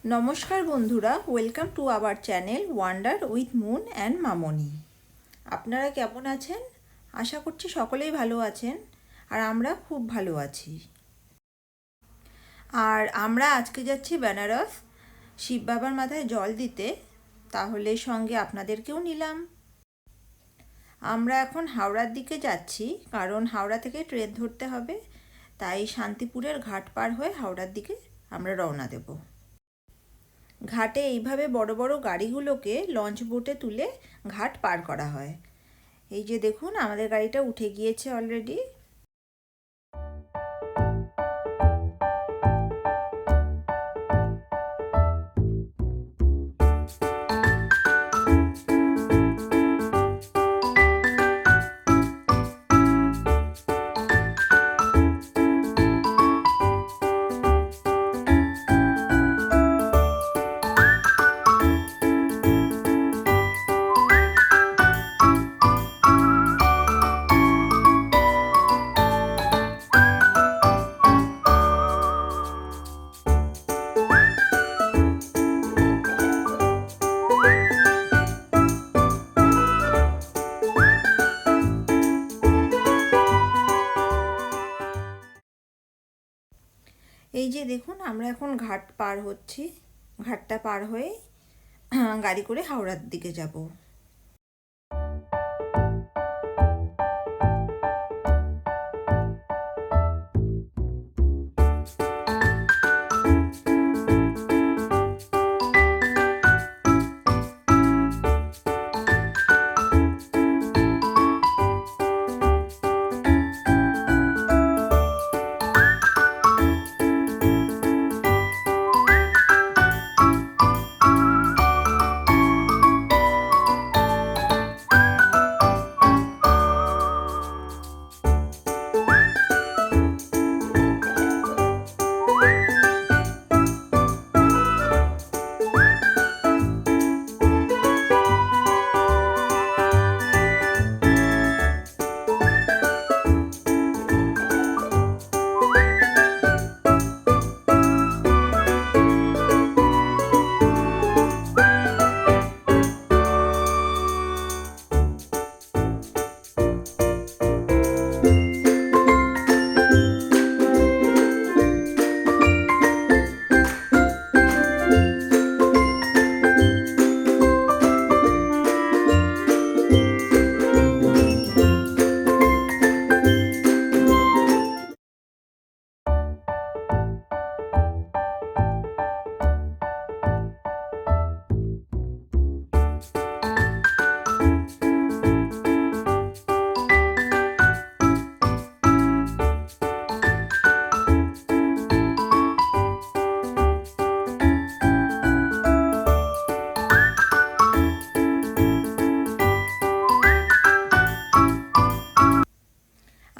নমস্কার বন্ধুরা, welcome to our channel wonder with Moon and Mamoni. আপনারা কেমন আছেন? আশা করছি সকলেই ভালো আছেন, আর আমরা খুব ভালো আছি। আর আমরা আজকে যাচ্ছি বেনারস শিব বাবার মাথায় জল দিতে, তাহলে সঙ্গে আপনাদেরকেও নিলাম। আমরা এখন হাওড়ার দিকে যাচ্ছি, কারণ হাওড়া থেকে ট্রেন ধরতে হবে, তাই শান্তিপুরের ঘাট পার হয়ে হাওড়ার দিকে আমরা রওনা দেব। ঘাটে এইভাবে বড় বড় গাড়িগুলোকে লঞ্চ বোটে তুলে ঘাট পার করা হয়। এই যে দেখুন, আমাদের গাড়িটা উঠে গিয়েছে অলরেডি। এই যে দেখুন, আমরা এখন ঘাট পার হচ্ছি। ঘাটটা পার হয়ে গাড়ি করে হাওড়ার দিকে যাব।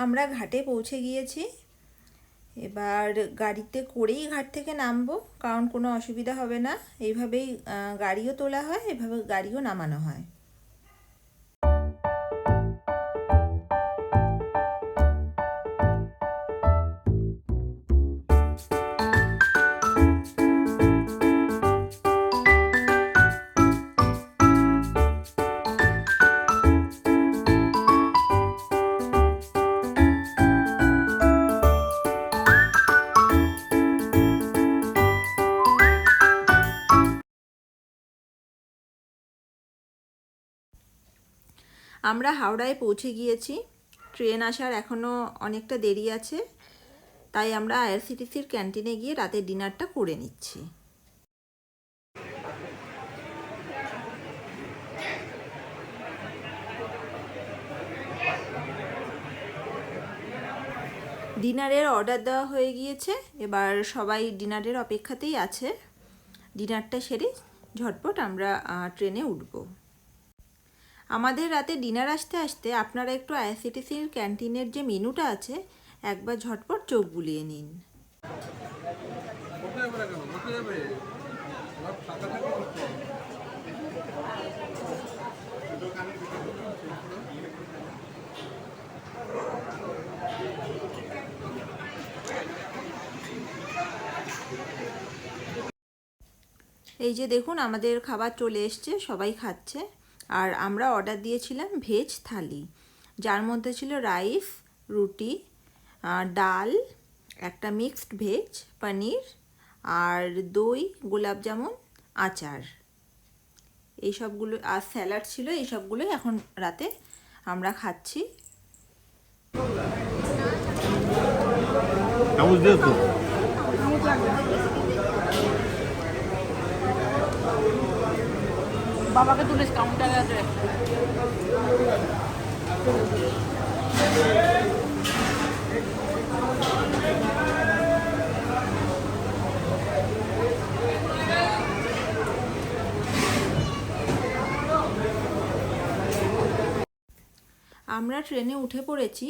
আমরা ঘাটে পৌঁছে গিয়েছি। এবার গাড়িতে করেই ঘাট থেকে নামবো, কারণ কোনো অসুবিধা হবে না। এইভাবেই গাড়িও তোলা হয়, এভাবে গাড়িও নামানো হয়। আমরা হাওড়ায় পৌঁছে গিয়েছি। ট্রেন আসার এখনও অনেকটা দেরি আছে, তাই আমরা আইআরসিটিসির ক্যান্টিনে গিয়ে রাতের ডিনারটা করে নিচ্ছি। ডিনারের অর্ডার দেওয়া হয়ে গিয়েছে, এবার সবাই ডিনারের অপেক্ষাতেই আছে। ডিনারটা সেরে ঝটপট আমরা ট্রেনে উঠব। আমাদের রাতে ডিনার আসতে আসতে আপনারা একটু আইআরসিটিসির ক্যান্টিনের যে মেনুটা আছে, একবার ঝটপট চোখ বুলিয়ে নিন। এই যে দেখুন আমাদের খাবার চলে এসছে, সবাই খাচ্ছে। আর আমরা অর্ডার দিয়েছিলাম ভেজ থালি, যার মধ্যে ছিল রাইস, রুটি, ডাল, একটা মিক্সড ভেজ, পনির আর দই, গোলাপ জামুন, আচার, এই সবগুলো আর স্যালাড ছিল। এই সবগুলোই এখন রাতে আমরা খাচ্ছি। বাবাকে তুলে কাউন্টারে আছে। আমরা ট্রেনে উঠে পড়েছি,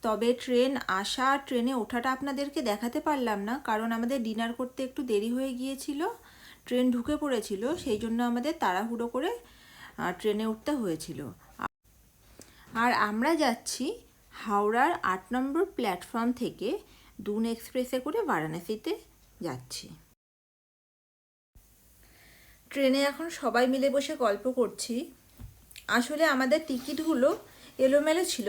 তবে ট্রেন আসা ট্রেনে ওঠাটা আপনাদেরকে দেখাতে পারলাম না, কারণ আমাদের ডিনার করতে একটু দেরি হয়ে গিয়েছিল, ট্রেন ঢুকে পড়েছিল, সেই জন্য আমাদের তাড়াহুড়ো করে ট্রেনে উঠতে হয়েছিল। আর আমরা যাচ্ছি হাওড়ার 8 নম্বর প্ল্যাটফর্ম থেকে দুন এক্সপ্রেসে করে বারাণসীতে যাচ্ছি। ট্রেনে এখন সবাই মিলে বসে গল্প করছি। আসলে আমাদের টিকিটগুলো এলোমেলো ছিল,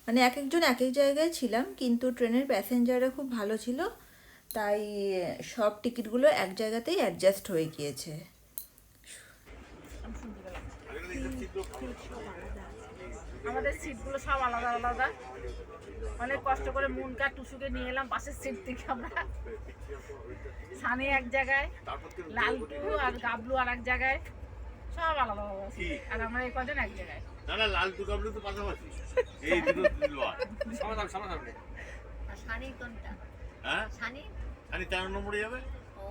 মানে এক একজন এক এক জায়গায় ছিলাম, কিন্তু ট্রেনের প্যাসেঞ্জাররা খুব ভালো ছিল, তাই সব টিকিটগুলো এক জায়গাতেই অ্যাডজাস্ট হয়ে গিয়েছে। আমাদের সিটগুলো সব আলাদা আলাদা, অনেক কষ্ট করে মুনকা টুসুকে নিয়ে এলাম পাশের সিট থেকে। আমরা সানি এক জায়গায়, লালটু আর গাবলু আর এক জায়গায়, সব আলাদা আলাদা, আর আমরা এই কজন এক জায়গায়। না না, লালটু গাবলু তো পাশাপাশি, এই দুটো সামনে। আর সানি কোনটা? হ্যাঁ, সানি 4 নম্বরে যাবে। ও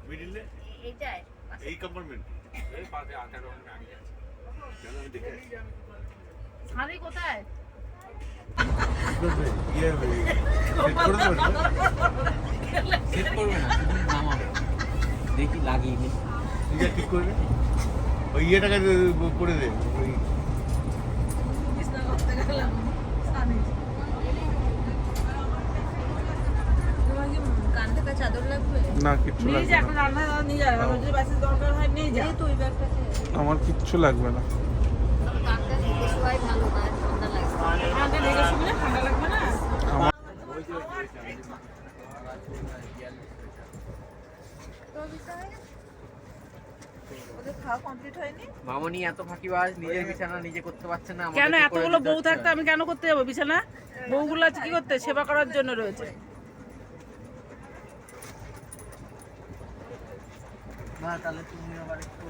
মিডিলে এইটাই এই কম্পার্টমেন্ট, এই পাশে 18 নম্বরে আগে আছে। কেন আমি দেখে সানি কোথায়? সেট করবে না, শুধু নামাবে, দেখি লাগিয়ে নি ঠিক করবে। ওই ইয়েটাকে করে দে, ওই কান থেকে চাদর লাগবে না, কিচ্ছু নিয়ে লাগবে যা, না। এখন রান্না নিয়ে যাবে, আমার যদি বাসের দরকার হয় নিয়ে যা। তো ওই ব্যাগটাতে আমার কিচ্ছু লাগবে না। কানটা ঢেকে শোয়াই ভালো, না ঠান্ডা লাগছে। কানটা ঢেকে শুনলে ঠান্ডা লাগবে না। ওদের খাওয়া কমপ্লিট হয়নি। মামনি এত ফাঁকিবাজ, নিজের বিছানা নিজে করতে পারছে না। কেন আমাদেরকে করে এতগুলো দিতে বউ হচ্ছে। থাকতে আমি কেন করতে যাবো বিছানা? বউগুলো আছে কি করতে? সেবা করার জন্য রয়েছে। না, তাহলে তুমি আবার একটু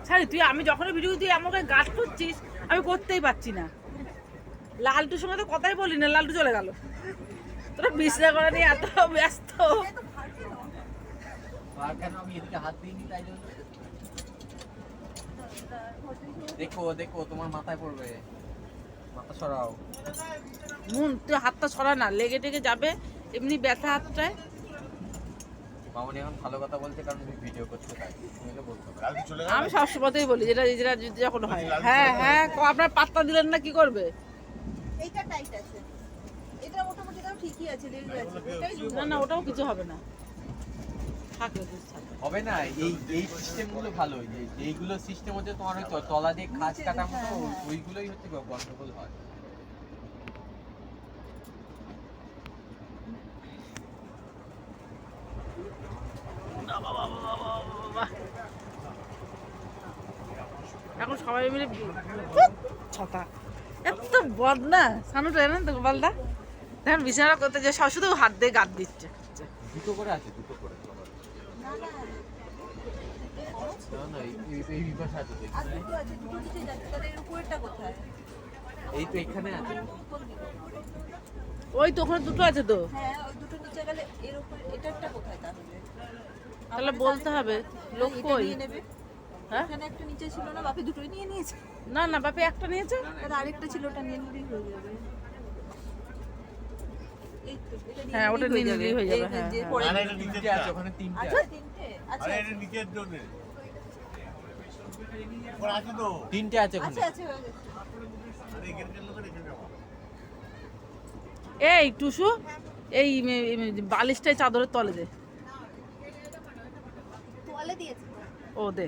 ছাড়ি তুই, আমি যখনই ভিডিও তুই আমাকে গাছ করছিস, আমি করতেই পারছি না। লালটুর সঙ্গে তো কথাই বলি না, লালটু চলে গেল। তোরা বিছনা করা নিয়ে এত ব্যস্ত। আর কেন আমি এদিকে হাত দিইনি তাই জন্য। দেখো দেখো, তোমার মাথায় পড়বে, মাথা সরাও। মুন তুই হাতটা সরা না, লেগে টেগে যাবে, এমনি ব্যথা হাতটায়। মামনি এখন ভালো কথা বলছে কারণ তুমি ভিডিও করতে চাই, তুমি তো বলতে পারো। লালটু চলে আমি সবসময়তেই বলি যেটা যেটা যখন হয়। হ্যাঁ হ্যাঁ, আপনার পাত্তা দিলেন না, কি করবে? এইটা টাইট আছে, এটা মোটামুটি তাও ঠিকই আছে, লেগে আছে। ওটাই না না, ওটাও কিছু হবে না, থাকবে থাকবে। হবে না, এই সিস্টেমগুলো ভালো, এইগুলো সিস্টেম হচ্ছে তোমার হয়তো তলা দিয়ে খাঁজ কাটা মতো, ওইগুলোই হচ্ছে গন্ডগোল হয়। এখন সবাই মিলে ছটা, এত বদনা সানুটা জানেন তো গোপালদা, দেখেন বিছানা করতে যে সব শুধু হাত দিয়ে গাদ দিচ্ছে। দুটো করে আছে, দুটো করে সবার। না না, এই বিপাশা আছে তো এখানে। দুটো আছে, দুটো নিচে যাচ্ছে, তাহলে এর উপরেরটা কোথায়? এই তো এখানে আছে। ওই তো ওখানে দুটো আছে তো, হ্যাঁ, ওই দুটো নিচে গেলে এর উপরে এটারটা কোথায় তাহলে? তাহলে বলতে হবে লোক এটা কই। নিয়ে নেবে। হ্যাঁ এখানে একটা নিচে ছিল না, বাপি দুটোই নিয়ে নিয়েছে। না না, বাপি একটা নিয়েছে। আর আরেকটা ছিল, ওটা নিয়ে নিলেই হয়ে যাবে। এই তো, এটা নিয়ে হ্যাঁ, ওটা নিলেই নিয়ে নিলেই হয়ে যাবে, এই হ্যাঁ, যে হ্যাঁ। পরে না, না, এটা তিনটে নিচেরটা। আছে, ওখানে তিনটে আচ্ছা, আছে। তিনটে আচ্ছা আরে এটা নিচের জন্য ওরা আছে তো। তিনটে আছে ওখানে। আচ্ছা আচ্ছা, হয়ে গেছে। আরে এখানে গেলে তো রেখে যাবো। এই টুসু, এই বালিশটাই চাদরের তলে দে। তোয়ালে দিয়েছে তো। ও দে,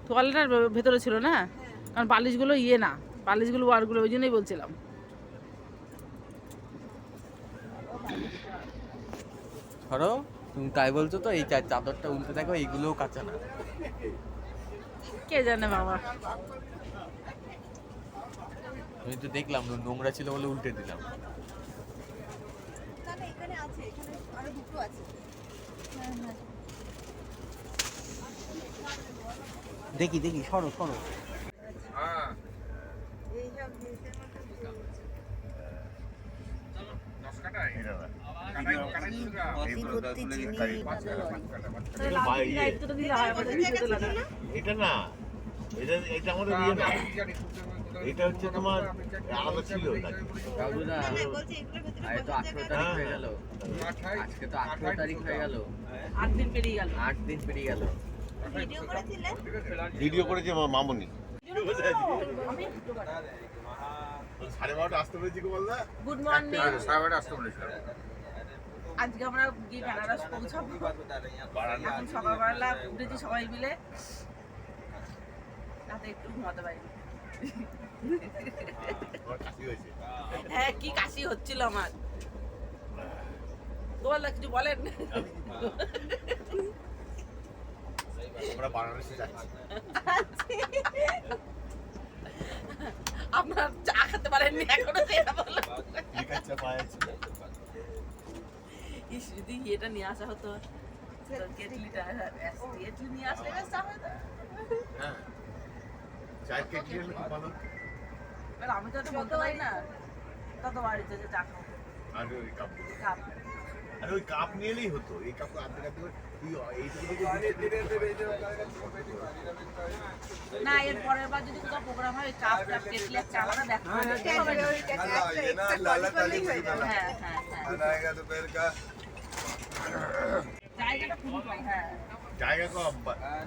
তোয়ালেটার ভেতরে ছিল না, কারণ বালিশগুলো ইয়ে না, বালিশগুলো ওয়ারগুলো, ওই জন্যই বলছিলাম। ধরো তুমি তাই বলছো তো, এই চাদরটা উল্টে দেখো, এইগুলোও কাঁচা না। কে জানে বাবা। আমি তো দেখলাম নোংরা ছিল বলে উল্টে দিলাম। না না, এখানে আছে, এখানে আরো দুটো আছে। দেখি দেখি, সরো সরো। এইসব জিনিসের মধ্যে এটা না, এটা এটা আমাদের ইয়ে না, এটা হচ্ছে তোমার আলাদা ছিল নাকি? বাবুদা, আজ তো 18 তারিখ হয়ে গেল, আজকে তো 18 তারিখ হয়ে গেল, 8 দিন পেরিয়ে গেল। 8 দিন পেরিয়ে গেল। ভিডিও করেছে মামুনি। 12:30 আসতে পেরেছি কি বললা? Good morning. 12:30 আসতে বলেছিল। আজকে আমরা গিয়ে বেনারস পৌঁছাবো। এখন সকালবেলা উঠেছি সবাই মিলে, রাতে একটু ঘুমাতে পারিনি। আমার কাশি হয়েছে। হ্যাঁ, কি কাশি হচ্ছিল আমার। তোমার কিছু বলেন? আমরা বারাণসী যাচ্ছি। আপনার চা খেতে পারেননি এখনো, সেটা বলো। লিকার চা পাওয়াছে। ইস, যদি এটা নিয়ে আসা হতো, কেটলিটা কেটলি নিয়ে আসলে বেশ চা হতো। হ্যাঁ, চায়ের কেটলি হলে খুব ভালো। এবার আমি তো বলতে পারি না, তত বাড়িতে যে চা খাবো। আর ওই কাপ, কাপ আর ওই কাপ নিয়ে এলেই হতো। এই কাপ আধা কাপ এইটুকু না, এর পরের বার যদি কোথাও প্রোগ্রাম হয়, কাপ কেটলি একটা আলাদা দেখা হবে। হ্যাঁ হ্যাঁ হ্যাঁ, জায়গাটা খুবই কম। হ্যাঁ, জায়গা কম,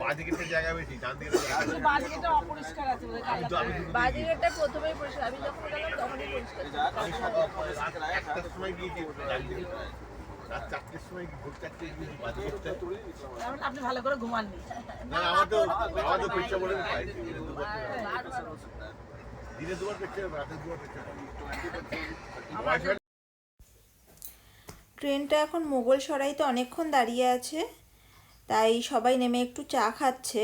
বাদিকের জায়গা বেশি, ডান দিকে কিন্তু বাদিকেটা অপরিষ্কার আছে বোধহয় কালটা। বাজিঘাটটা প্রথমেই পরিষ্কার, আমি যখন গেলাম তখনই পরিষ্কার ছিল। রাত 1টার সময় গিয়েছি, ডান দিকে রাত 4টের সময়, ভোর 4টেয় গিয়েছি বাদিকেরটা। কারণ আপনি ভালো করে ঘুমাননি। না, আমাদের পরীক্ষা বলে পাইছি, দিনে দুবার পরীক্ষা, রাতে দুবার পরীক্ষা। ট্রেনটা এখন মোগল সরাইতে অনেকক্ষণ দাঁড়িয়ে আছে, তাই সবাই নেমে একটু চা খাচ্ছে।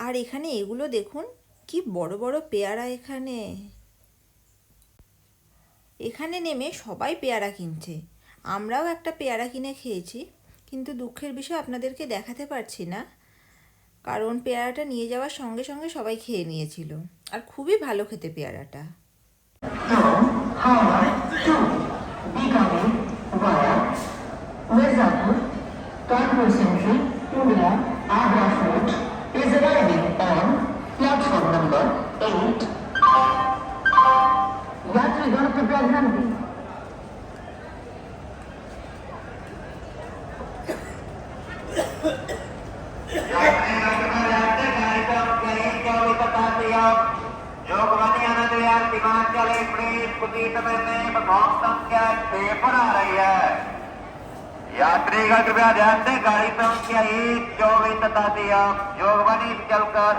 আর এখানে এগুলো দেখুন, কি বড় বড় পেয়ারা। এখানে নেমে সবাই পেয়ারা কিনছে। আমরাও একটা পেয়ারা কিনে খেয়েছি, কিন্তু দুঃখের বিষয় আপনাদেরকে দেখাতে পারছি না, কারণ পেয়ারাটা নিয়ে যাওয়ার সঙ্গে সঙ্গে সবাই খেয়ে নিয়েছিল। আর খুবই ভালো খেতে পেয়ারাটা। Concourse Central, India, Agra Fort is arriving on platform number 8. यात्रीगण कृपया ध्यान दें। जोगवनी अनदयाल हिमाचल एक्सप्रेस कुटीत में प्रभाव संख्या 6 पर आ रही है। यात्रीगण कृपया ध्यान दें, गाड़ी संख्या 124 तथा जोगवनी चलकर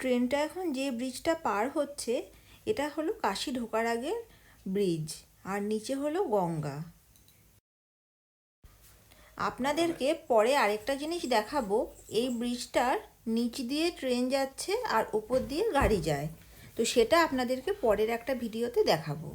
ট্রেনটা এখন যে ব্রিজটা পার হচ্ছে, এটা হলো কাশি ঢোকার আগের ব্রিজ, আর নিচে হলো গঙ্গা। আপনাদেরকে পরে আরেকটা জিনিস দেখাবো, এই ব্রিজটার নিচ দিয়ে ট্রেন যাচ্ছে আর উপর দিয়ে গাড়ি যায়, তো সেটা আপনাদেরকে পরের একটা ভিডিওতে দেখাবো।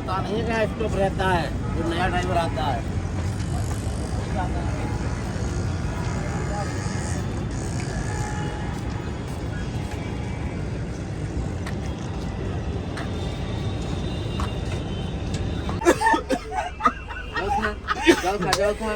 पता नहीं क्या स्टॉप रहता है जो नया ड्राइवर आता है। जाओ खा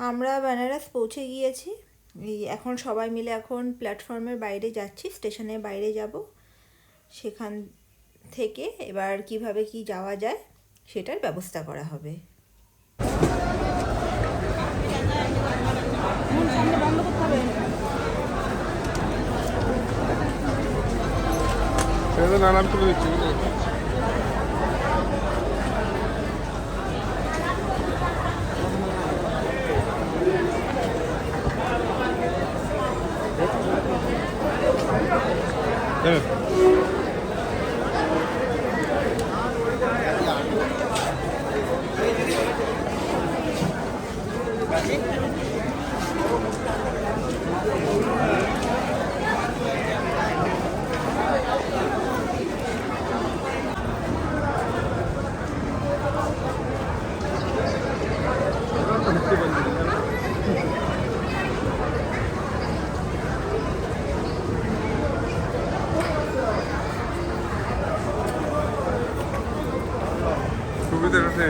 আমরা বেনারস পৌঁছে গিয়েছি। এখন সবাই মিলে এখন প্ল্যাটফর্মের বাইরে যাচ্ছি, স্টেশনের বাইরে যাব। সেখান থেকে এবার কিভাবে কি যাওয়া যায় সেটার ব্যবস্থা করা হবে। আরাম করে দিচ্ছি। সুবিধা আছে।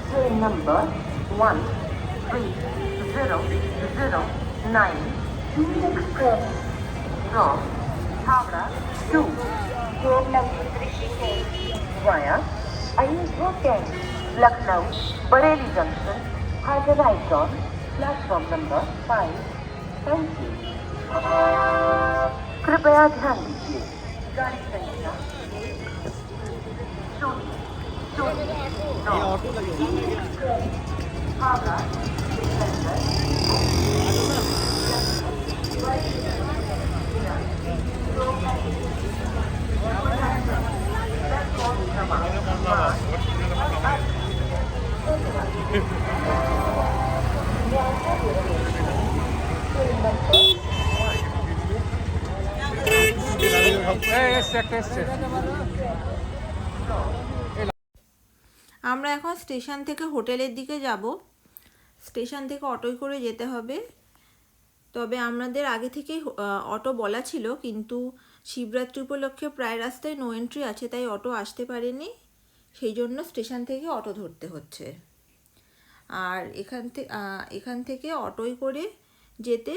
Train number 13009 Express from Howrah to via Ayodhya, Lucknow, Bareilly Junction has arrived on platform number 5. Thank you. कृपया ध्यान दीजिए गाड़ी संख्या আমরা এখন স্টেশন থেকে হোটেলের দিকে যাব। স্টেশন থেকে অটোয় করে যেতে হবে। তবে আমাদের আগে থেকেই অটো বলা ছিল, কিন্তু শিবরাত্রি উপলক্ষে প্রায় রাস্তায় নো এন্ট্রি আছে, তাই অটো আসতে পারেনি। সেই জন্য স্টেশন থেকে অটো ধরতে হচ্ছে। আর এখান থেকে অটোয় করে যেতে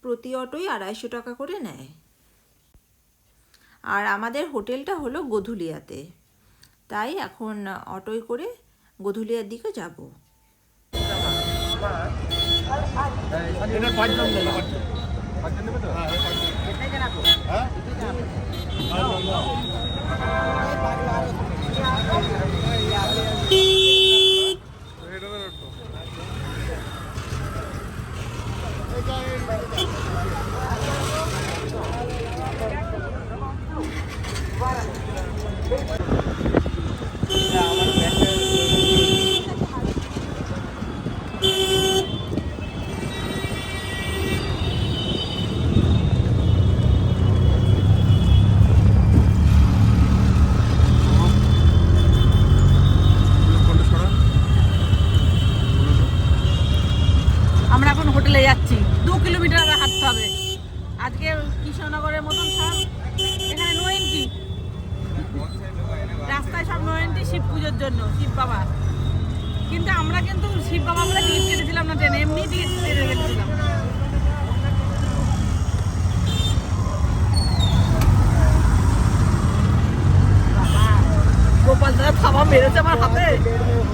প্রতি অটোই 250 টাকা করে নেয়। আর আমাদের হোটেলটা হলো গধুলিয়াতে, তাই এখন অটোয় করে গধুলিয়ার দিকে যাব। আজকে কৃষ্ণনগরের মতন সব এখানে নো এন্ট্রি, রাস্তায় সব নো এন্ট্রি শিব পুজোর জন্য, শিব বাবা। কিন্তু আমরা কিন্তু শিব বাবা বলে টিকিট কেটেছিলাম না ট্রেনে, এমনি টিকিট কেটে রেখেছিলাম। গোপাল দাদা থাবা মেরেছে আমার হাতে,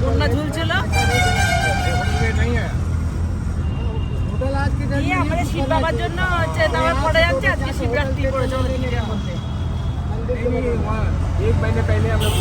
বন্যা ঝুলছিল। আমাদের শিব বাবার জন্য হচ্ছে তারপরে পড়ে যাচ্ছে, আজকে শিবরাত্রি পড়েছে আমাদের নিজের মধ্যে। एक महीने पहले हम लोग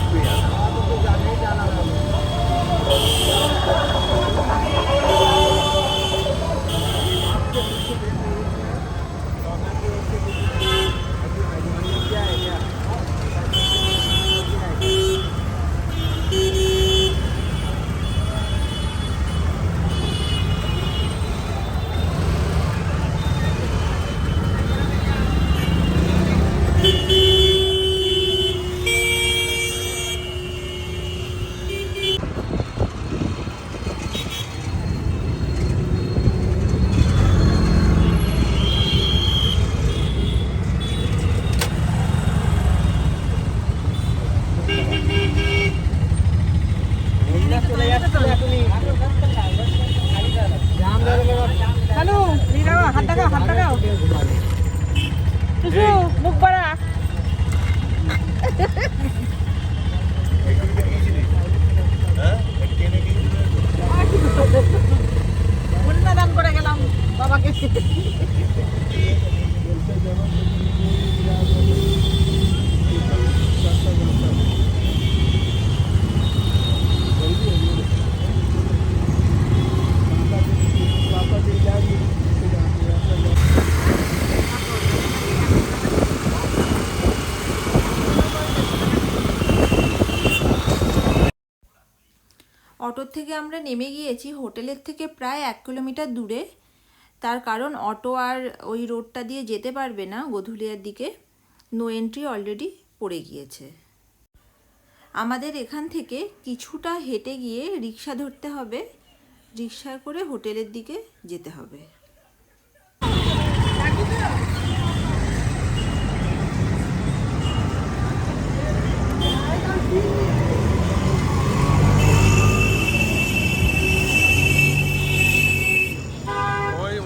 হ্যালো, হাত দেখাও, হাত দেখাও। টুসু মুখ বাড়া। দান করে গেলাম বাবাকে। অটোর থেকে আমরা নেমে গিয়েছি হোটেলের থেকে প্রায় 1 কিলোমিটার দূরে। তার কারণ অটো আর ওই রোডটা দিয়ে যেতে পারবে না গোধুলিয়ার দিকে, নো এন্ট্রি অলরেডি পড়ে গিয়েছে। আমাদের এখান থেকে কিছুটা হেঁটে গিয়ে রিক্সা ধরতে হবে, রিক্সায় করে হোটেলের দিকে যেতে হবে।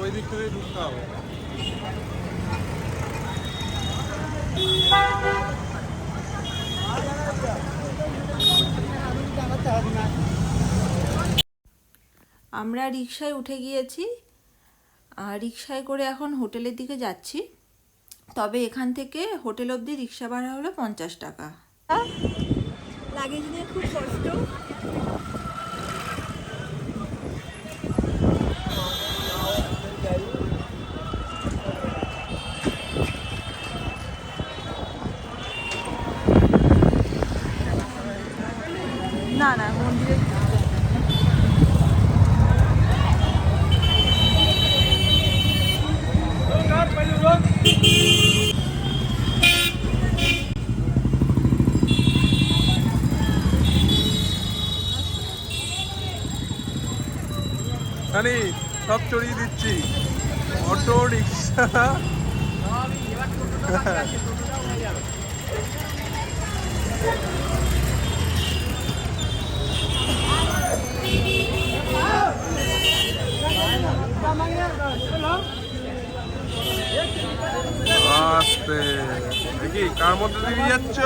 ওই দিক থেকে ঢুকতে হবে। আমরা রিক্সায় উঠে গিয়েছি, আর রিক্সায় করে এখন হোটেলের দিকে যাচ্ছি। তবে এখান থেকে হোটেল অবধি রিক্সা ভাড়া হলো 50 টাকা। লাগেজ নিয়ে খুব কষ্ট। না না, মন্দিরে জানি সব চড়িয়ে দিচ্ছি, অটো রিক্সা। আস্তে দেখি কার মধ্যে দিয়ে যাচ্ছ,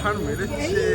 আর মেরেছে।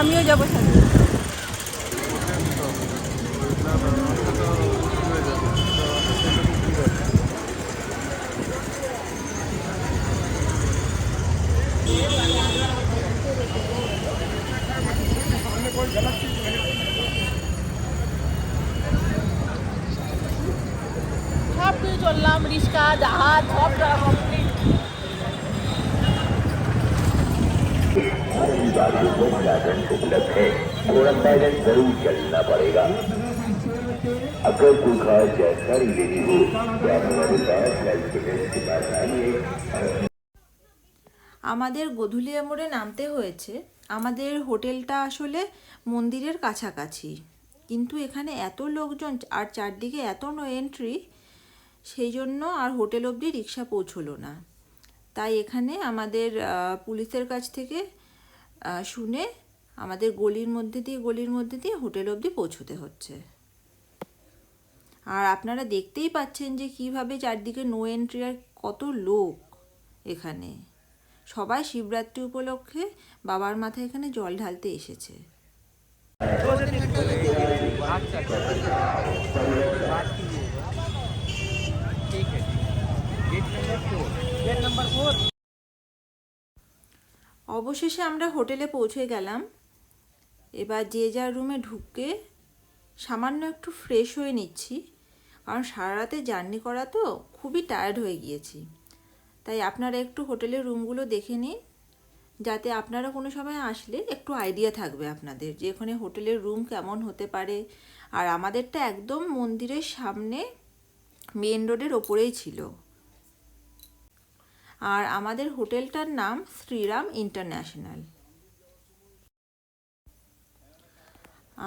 আমিও যাবো সাথে। সব কিছু চললাম, রিক্সা জাহাজ সব চলা কমপ্লিট। उपलब्ध है, क्वारंटाइन जरूर चलना पड़ेगा। अगर कोई खास जानकारी लेनी हो तो आप हमारे पास हेल्प डेस्क के पास आइए। আমাদের গধুলিয়া মোড়ে নামতে হয়েছে। আমাদের হোটেলটা আসলে মন্দিরের কাছাকাছি, কিন্তু এখানে এত লোকজন আর চারদিকে এত নো এন্ট্রি, সেই জন্য আর হোটেল অবধি রিক্সা পৌঁছলো না। তাই এখানে আমাদের পুলিশের কাছ থেকে শুনে আমাদের গলির মধ্যে দিয়ে হোটেল অবধি পৌঁছতে হচ্ছে। আর আপনারা দেখতেই পাচ্ছেন যে কিভাবে চারদিকে নো এন্ট্রি আর কত লোক এখানে। সবাই শিবরাত্রি উপলক্ষে বাবার মাথায় এখানে জল ঢালতে এসেছে। অবশেষে আমরা হোটেলে পৌঁছে গেলাম। এবার যে যার রুমে ঢুকে সামান্য একটু ফ্রেশ হয়ে নিচ্ছি, কারণ সারা রাতে জার্নি করা তো খুবই টায়ার্ড হয়ে গিয়েছি। তাই আপনারা একটু হোটেলের রুমগুলো দেখে নিন, যাতে আপনারা কোনো সময় আসলে একটু আইডিয়া থাকবে আপনাদের যে এখানে হোটেলের রুম কেমন হতে পারে। আর আমাদেরটা একদম মন্দিরের সামনে মেন রোডের ওপরেই ছিল। আর আমাদের হোটেলটার নাম শ্রীরাম ইন্টারন্যাশনাল।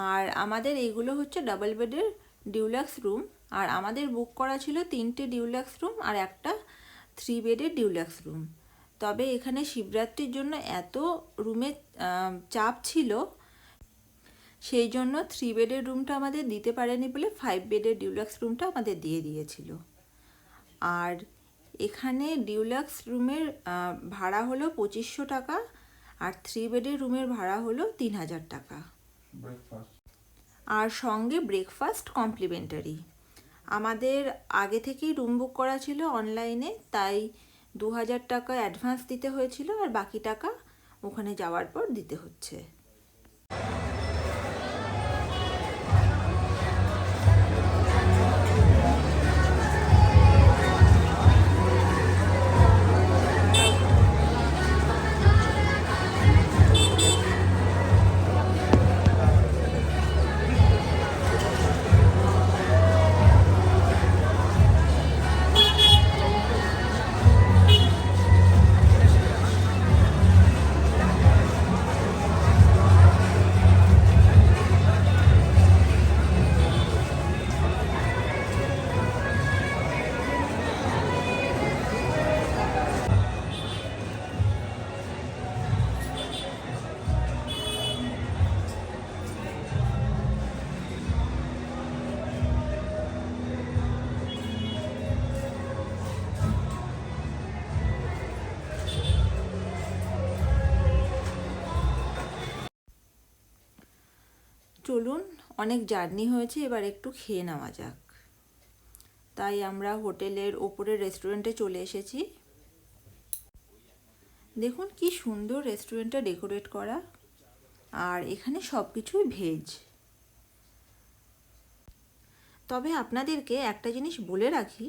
আর আমাদের এইগুলো হচ্ছে ডাবল বেডের ডিউলাক্স রুম। আর আমাদের বুক করা ছিল 3টে ডিউলাক্স রুম আর একটা 3 বেডের ডিউলাক্স রুম। তবে এখানে শিবরাত্রির জন্য এত রুমে চাপ ছিল, সেই জন্য 3 বেডের রুমটা আমাদের দিতে পারেনি বলে 5 বেডের ডিউলাক্স রুমটা আমাদের দিয়ে দিয়েছিল। আর এখানে ডিউলাক্স রুমের ভাড়া হলো 2500 টাকা, আর 3 বেডের রুমের ভাড়া হলো 3000 টাকা। আর সঙ্গে ব্রেকফাস্ট কমপ্লিমেন্টারি। আমাদের আগে থেকেই রুম বুক করা ছিল অনলাইনে, তাই 2000 টাকা অ্যাডভান্স দিতে হয়েছিল, আর বাকি টাকা ওখানে যাওয়ার পর দিতে হচ্ছে। চলুন, অনেক জার্নি হয়েছে, এবার একটু খেয়ে নেওয়া যাক। তাই আমরা হোটেলের ওপরের রেস্টুরেন্টে চলে এসেছি। দেখুন কি সুন্দর রেস্টুরেন্টটা ডেকোরেট করা, আর এখানে সব কিছুই ভেজ। তবে আপনাদেরকে একটা জিনিস বলে রাখি,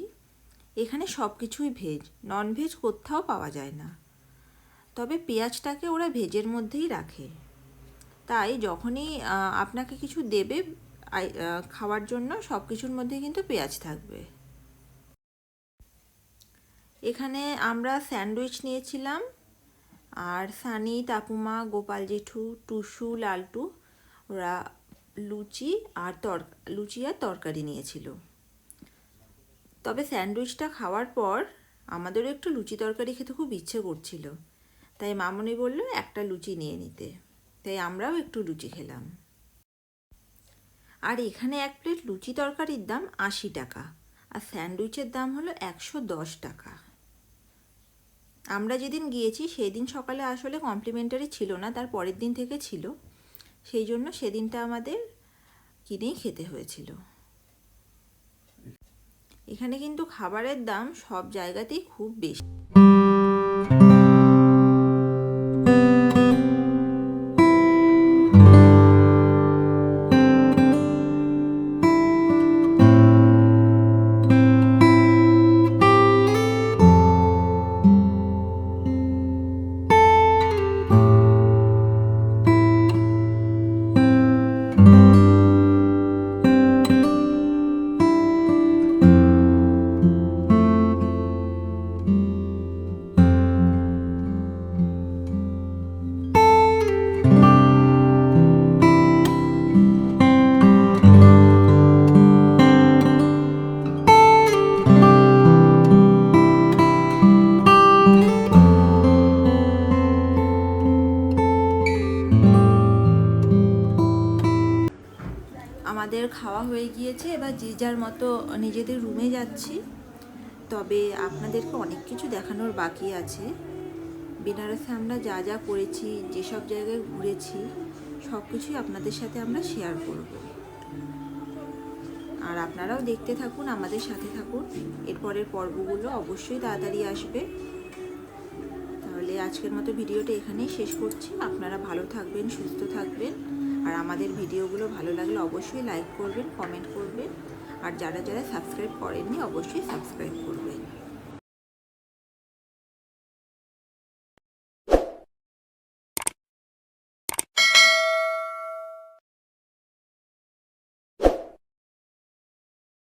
এখানে সব কিছুই ভেজ, ননভেজ কোথাও পাওয়া যায় না। তবে পেঁয়াজটাকে ওরা ভেজের মধ্যেই রাখে, তাই যখনই আপনাকে কিছু দেবে খাওয়ার জন্য সব কিছুর মধ্যে কিন্তু পেঁয়াজ থাকবে। এখানে আমরা স্যান্ডউইচ নিয়েছিলাম, আর সানি, তাপুমা, গোপাল জেঠু, টুসু, লালটু ওরা লুচি আর তরকারি নিয়েছিল। তবে স্যান্ডউইচটা খাওয়ার পর আমাদেরও একটু লুচি তরকারি খেতে খুব ইচ্ছে করছিল, তাই মামনি বলল একটা লুচি নিয়ে নিতে, তাই আমরাও একটু লুচি খেলাম। আর এখানে এক প্লেট লুচি তরকারির দাম 80 টাকা, আর স্যান্ডউইচের দাম হলো 110 টাকা। আমরা যেদিন গিয়েছি সেই দিন সকালে আসলে কমপ্লিমেন্টারি ছিল না, তার পরের দিন থেকে ছিল। সেই জন্য সেদিনটা আমাদের কিনেই খেতে হয়েছিল। এখানে কিন্তু খাবারের দাম সব জায়গাতেই খুব বেশি। আমাদের খাওয়া হয়ে গিয়েছে, এবার যে যার মতো নিজেদের রুমে যাচ্ছি। তবে আপনাদেরকে অনেক কিছু দেখানোর বাকি আছে। বেনারসে আমরা যা যা করেছি, যেসব জায়গায় ঘুরেছি, সব কিছুই আপনাদের সাথে আমরা শেয়ার করব। আর আপনারাও দেখতে থাকুন, আমাদের সাথে থাকুন। এরপরের পর্বগুলো অবশ্যই তাড়াতাড়ি আসবে। তাহলে আজকের মতো ভিডিওটা এখানেই শেষ করছি। আপনারা ভালো থাকবেন, সুস্থ থাকবেন। আর আমাদের ভিডিওগুলো ভালো লাগলে অবশ্যই লাইক করবেন, কমেন্ট করবেন। আর যারা যারা সাবস্ক্রাইব করেননি অবশ্যই সাবস্ক্রাইব করবেন।